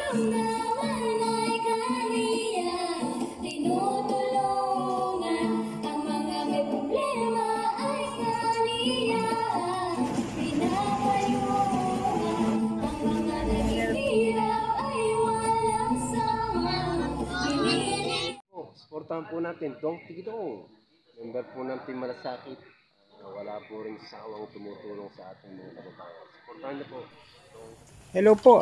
karamdaman ay kaniya, tinutulungan. Ang mga may problema ay kaniya, pinapayungan. Ang mga naghihirap ay walang sama, Supportahan po natin Dong Tigidong, member po ng Team Malasakit, na wala po rin sawang tumutulong sa ating mga kababayan. Supportahan niyo po. Hello po,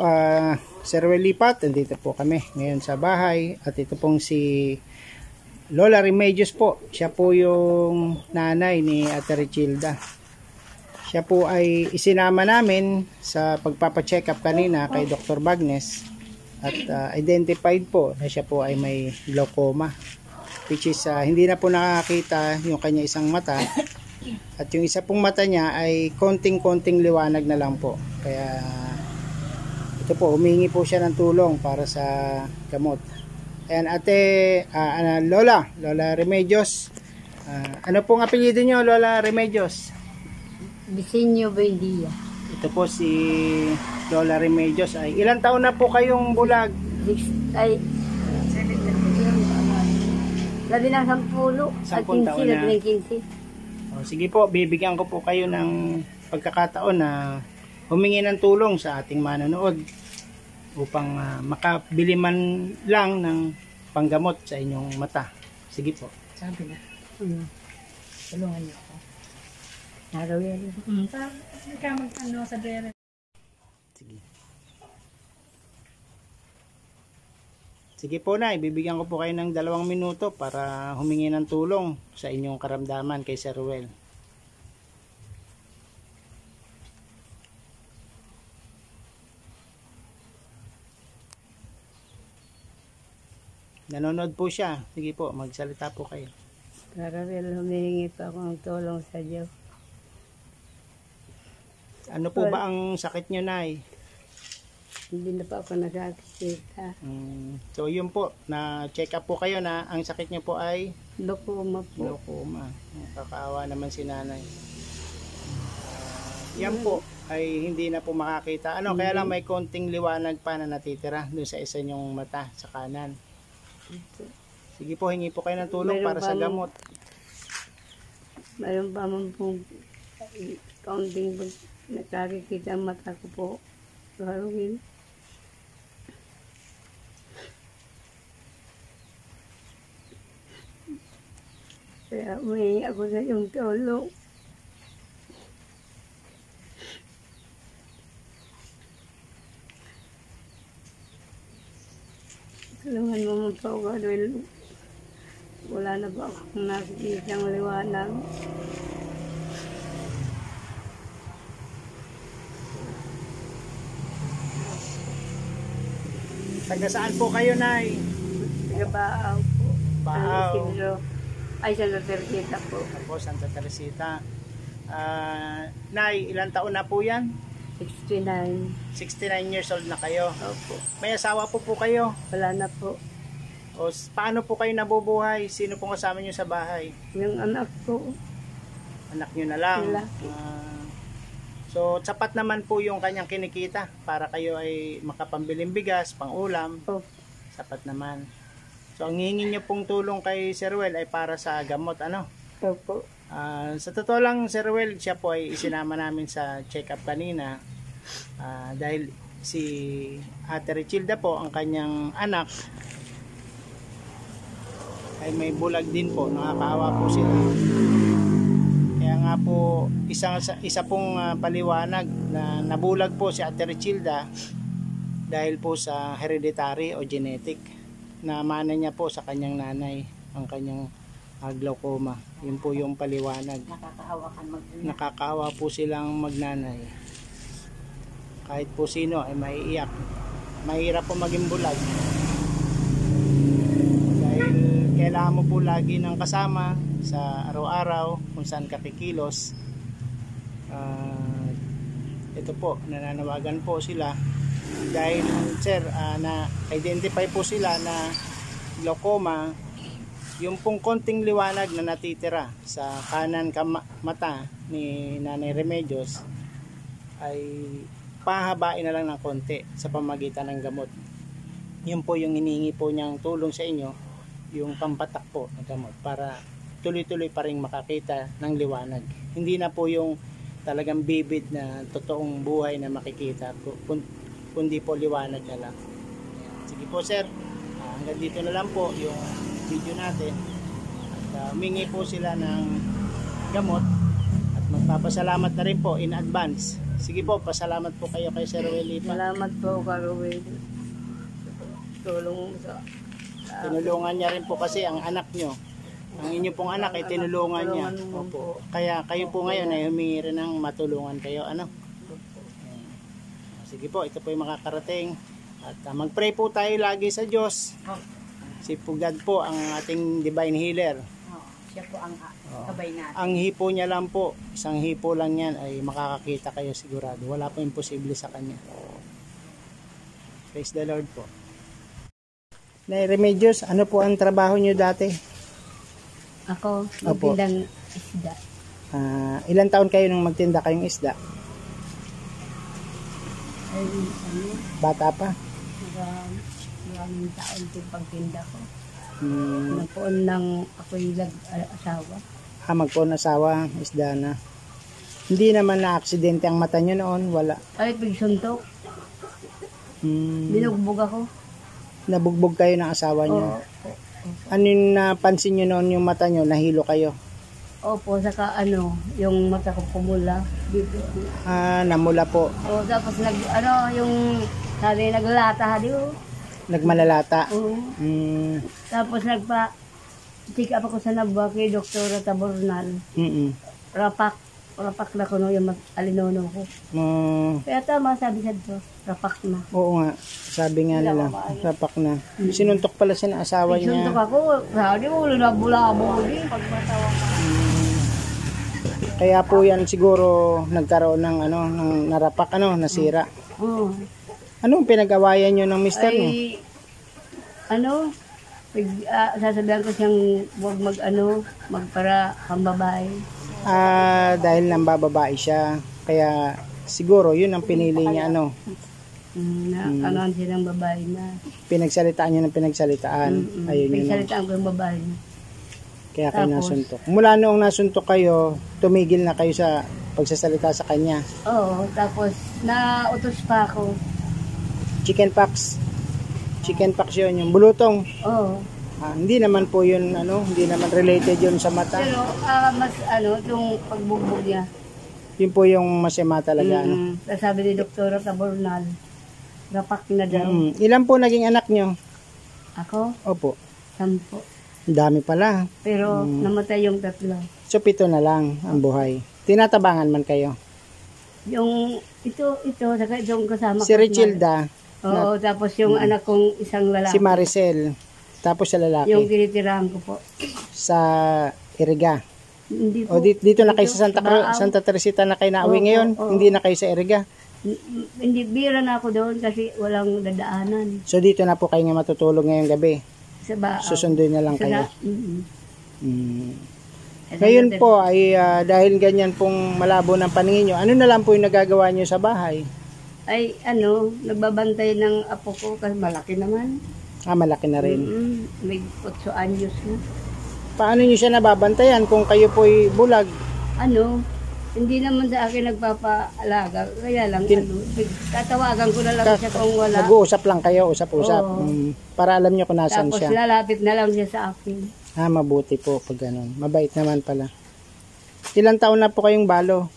Sir Lipat, nandito po kami ngayon sa bahay at ito pong si Lola Remedios po. Siya po yung nanay ni Ate Richilda. Siya po ay isinama namin sa pagpapacheck up kanina kay Dr. Bagnes at identified po na siya po ay may glaucoma, which is hindi na po nakakita yung kanya isang mata at yung isa pong mata niya ay konting-konting liwanag na lang po. Kaya ito po, humingi po siya ng tulong para sa gamot. Ayan, Ate Lola Remedios. Ano pong apelyido niyo, Lola Remedios? Bisinyo Buendia. Ito po si Lola Remedios. Ay, ilang taon na po kayong bulag? 10 at 15 taon na. 15. O, sige po, bibigyan ko po kayo ng pagkakataon na humingi ng tulong sa ating manonood upang makabili man lang ng panggamot sa inyong mata. Sige po. Sabi na. Tulungan niyo ako. Narawin. Hindi ka mag-ano sa dere. Sige. Sige po na, ibibigyan ko po kayo ng 2 minuto para humingi ng tulong sa inyong karamdaman kay Sir Ruel. Nanonood po siya. Sige po, magsalita po kayo. Narawin, humihingi pa ako ng tulong sa Diyos. Ano po ba ang sakit nyo, Nay? Hindi na pa ako nakakita. So yun po, na-check up po kayo na ang sakit nyo po ay Glaucoma po. glaucoma. Kakaawa naman si nanay. Yan po ay hindi na po makakita. Kaya lang may konting liwanag pa na natitira doon sa isa nyong mata sa kanan. Sige po, hingi po kayo ng tulong para sa gamot. Mayroon pa man pong kaunting nakakikita ang mata ko po. Narawin. Kaya humingi ako sa iyong tulong. Tulungan mo mo po ako dahil wala na ba akong nakikita ang liwanag. Taga saan po kayo, Nay? Nagabaaw po. Baaw. San Isidro. Ay, Santa Teresita po. Ako, Santa Teresita. Nay, ilang taon na po yan? 69. 69 years old na kayo. Opo. May asawa po kayo. Wala na po. O, paano po kayo nabubuhay? Sino pong kasama nyo sa bahay? Yung anak ko. Anak nyo na lang. Lalaki. So, sapat naman po yung kanyang kinikita para kayo ay makapambiling bigas, pang-ulam. Opo. Sapat naman. So, ang hihingi nyo pong tulong kay Sir Ruel ay para sa gamot, Opo. Sa totoo lang, Sir Ruel, siya po ay isinama namin sa check-up kanina dahil si Ate Richilda po, ang kanyang anak, ay may bulag din po. Nakakaawa po sila. Kaya nga po, isa pong paliwanag na nabulag po si Ate Richilda dahil po sa hereditary o genetic na mana niya po sa kanyang nanay ang kanyang glaucoma. Yun po yung paliwanag. Nakakaawa po silang magnanay. Kahit po sino ay maiiyak. Mahirap po maging bulag. Dahil kailangan mo po lagi ng kasama sa araw-araw kung saan kakikilos. Ito po, nananawagan po sila dahil sir, na-identify po sila na glaucoma, yung pong konting liwanag na natitira sa kanan mata ni Nanay Remedios ay pahabain na lang ng konti sa pamagitan ng gamot. Yun po yung hinihingi po niyang tulong sa inyo, yung pampatak po ng gamot para tuloy-tuloy pa rin makakita ng liwanag. Hindi na po yung talagang bibid na totoong buhay na makikita, kundi po liwanag na lang. Sige po sir, hanggang dito na lang po yung video natin. At humingi po sila ng gamot at magpapasalamat na rin po in advance. Sige po, pasalamat po kayo kay Sir Willie. Salamat po, Karuwin. Tulong sa... Tinulungan niya rin po kasi ang anak nyo. Ang inyo pong anak ay tinulungan niya. Tulungan mo po. Kaya kayo po ngayon ay humingi rin ng matulungan kayo. Ano? Sige po, ito po yung makakarating. At mag-pray po tayo lagi sa Diyos. Si Pugad po ang ating divine healer. Siya po ang kabay natin. Ang hipo niya lang po, isang hipo lang yan ay makakakita kayo sigurado. Wala po imposible sa kanya. Praise the Lord po. Nay Remedios, ano po ang trabaho niyo dati? Ako, Opo. magtindang isda. Ilang taon kayo nung magtinda kayong isda? Ay, ano, Bata pa? maraming taon din pagtinda ko. Hmm, Napoon ng ako'y asawa. magpoon asawa, isda na. Hindi naman na aksidente ang mata niyo noon, wala. Ay, pigsuntok. Binugbog ako. Nabugbog kayo ng asawa niyo. Oo. Ano yung napansin niyo noon yung mata niyo, nahilo kayo? Opo, saka ano, yung mata ko pumula. Dito. Namula po, O, tapos yung sabi naglata, di ko. nagmalalata. Oo. Hmm, Tapos check up ako sa nabwa kay Dr. Tabornal. Rapak na ko no yung alinono ko. Kaya tama sabi sa to, rapak na. Oo nga, sabi nga nila, rapak na. Sinuntok pala siya ng asawa Suntok niya. ako, sabi mo, nabula-bula din. Pagmatawa ka. Kaya po yan siguro nagkaroon ng ng narapak, nasira. Oo. Anong pinag-awayan niyo ng mister niyo? Ay, sasabihan ko siyang huwag magpara kang babae. Dahil nang bababae siya. Kaya siguro yun ang pinili niya, Kanan siya ng babae na. Pinagsalitaan niya ng pinagsalitaan. Ayun yun. Pigsalitaan ko yung babae na. Kaya kayo Tapos, nasuntok. Mula noong nasuntok kayo, tumigil na kayo sa pagsasalita sa kanya. Oo, tapos nautos pa ako. Chickenpox. Chickenpox yun, yung bulutong. Oo. Hindi naman po yun, hindi naman related yun sa mata. Pero mas yung pagbugbog niya. Yun po yung masama talaga. Tapos sabi ni Dr. Tabornal, rapak na daw. Ilan po naging anak nyo? Ako, Opo. 10. Ang dami pala. Pero namatay yung 3. So 7 na lang ang buhay. Tinatabangan man kayo. Yung ito, saka itong kasama Si ko. Richilda, Oo, tapos yung anak kong isang lalaki. si Maricel, tapos sa lalaki. Yung tinitirahan ko po. Sa Iriga. Hindi po. O dito na kayo sa Baaw. Santa Teresita na kayo nauwi Oo, ngayon? oo. Hindi na kayo sa Iriga? Hindi, bira na ako doon kasi walang dadaanan. So dito na po kayo nga matutulog ngayong gabi? Sa Baaw. Susunduin na lang kayo? Mm-mm. Ngayon po ay dahil ganyan pong malabo ng paningin nyo, ano na lang po yung nagagawa nyo sa bahay? Ay, nagbabantay ng apo ko kasi malaki naman. Malaki na rin. May 8 anyos na. Paano nyo siya nababantayan kung kayo po'y bulag? Hindi naman sa akin nagpapaalaga. Kaya lang, tatawagan ko na lang siya kung wala. Nag-uusap lang kayo, usap-usap. Oo. Para alam nyo kung nasan Tapos siya. lalapit na lang siya sa akin. Mabuti po pag ganun. Mabait naman pala. Ilang taon na po kayong balo?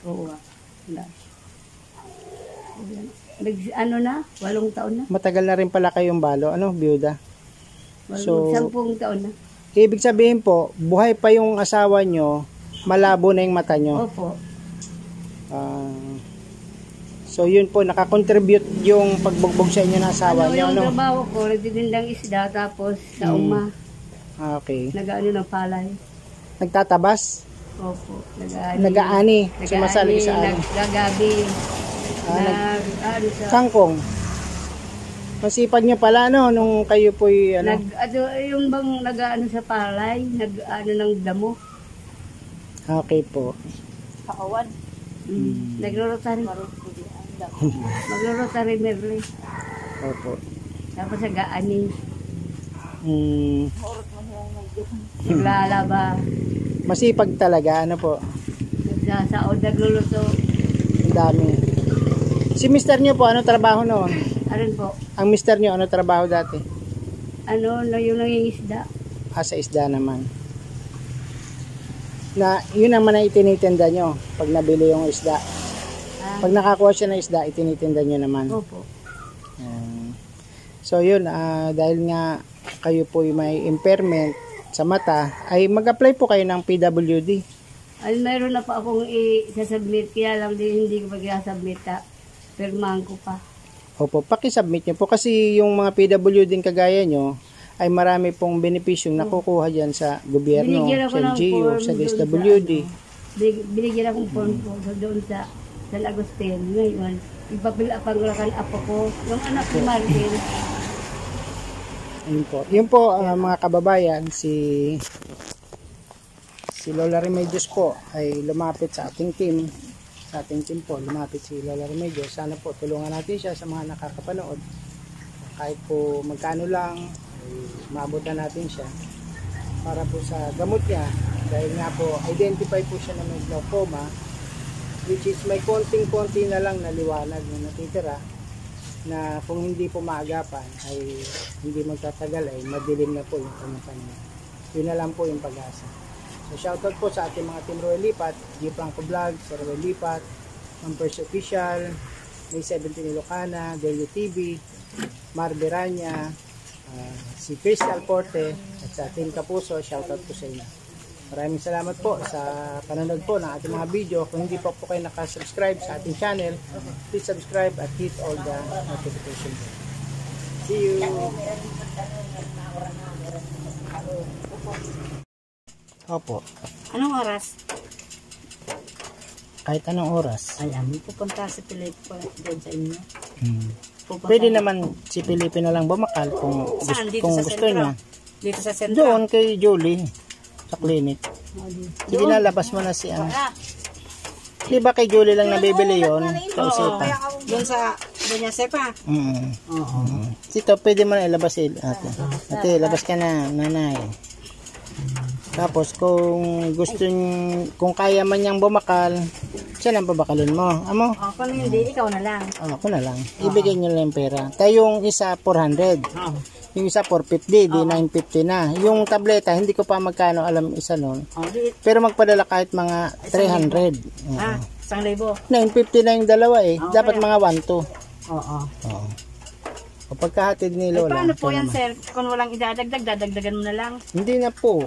Oo. Wala. 8 taon na. Matagal na rin pala kayong balo. Biyuda? 10 taon na. Ibig sabihin po, buhay pa yung asawa nyo, malabo na yung mata nyo. Opo. So yun po, nakakontribute yung pagbugbog sa inyo ng asawa nyo. Yung trabaho ko, nagtitindang isda, tapos sa uma, Okay. ng palay. Nagtatabas? Opo. Nag-aani. Sumasali sa ano? Nagagabi. Sa... Kangkong. Masipag nyo pala, nung kayo po'y, yung bang sa palay, ng damo. Okay po. Kawan. Naglorotary. Maglorotary Merle. Opo. Tapos sa gaani, Mm, naglalaba, masipag talaga, ano po. nagsasaod, nagluluto. Ang dami. Si mister nyo po, ano trabaho noon? Arin po, Ang mister nyo, ano trabaho dati? ano, yung nangingisda. Sa isda naman. Na, yun naman ang itinitinda nyo pag nabili yung isda. Pag nakakuha siya ng isda, itinitinda nyo naman. Opo. So yun, dahil nga kayo po may impairment sa mata, ay mag-apply po kayo ng PWD. Ay, mayroon na pa akong i-submit, kaya lang hindi ko mag-submit ha. Pirmahan ko pa. Opo, pakisubmit nyo po kasi yung mga PWD kagaya nyo, ay marami pong benepisyong nakukuha dyan sa gobyerno, Binigyan ako sa ng LGU, form sa doon DSWD. Binigyan akong form po doon sa San Agustin. Ngayon, ipapilapangulakan apo ko. Yung anak ni Martin, Yun po. Yun po, mga kababayan, si Lola Remedios po ay lumapit sa ating team. Sa ating team po, lumapit si Lola Remedios. Sana po tulungan natin siya sa mga nakakapanood. Kahit po magkano lang, ay maabutan natin siya para po sa gamot niya. Dahil nga po, identify po siya na may glaucoma, which is may konting-konti na lang na liwanag na natitira, na kung hindi po maagapan ay hindi magtatagal ay madilim na po yung kamutan niya. Yun na lang po yung pag-asa. So shoutout po sa ating mga Team Roel Lipat, G. Franco Vlog, Sir Roel Lipat, Mampers Official, May 17 Ilocana, Delio TV, Mar Beranya, si Crystal Porte, at sa Team Kapuso, shoutout po sa inyo. Maraming salamat po sa panonood po ng ating mga video. Kung hindi po kayo nakasubscribe sa ating channel, please subscribe at hit all the notification bell. See you! Opo. Anong oras? Kahit anong oras. Ay, amin pupunta sa Pilipo doon sa inyo. Pupunta Pwede naman si Felipe na lang bumakal kung, Saan? Dito kung sa gusto sentro? niya. Dito sa sentro. Doon kay Julie sa clinic. Sige na, labas mo na si ano. Di ba kay Julie lang nabibili yon? Kausita. Doon sa Doña Sepa. Oo. Sito, pwede mo na ilabas ate. Ate, labas ka na, nanay. Tapos kung gusto kung kaya man niyang bumakal, siya lang babakalin mo. Amo? Oh, kung hindi, ikaw na lang. Ako na lang. Ibigay niyo lang yung pera. Tayo yung isa 400. Yung isa 450, di 950 na. Yung tableta, hindi ko pa magkano alam isa noon. Oh, di, Pero magpadala kahit mga 300. ah, 1,000. 950 na yung dalawa eh. Okay. Dapat mga 1-2. Oo. Oo. O pagkahatid ni Ay, Lola. paano po ito yan, naman. sir? Kung walang idadagdag, dadagdagan mo na lang. Hindi na po.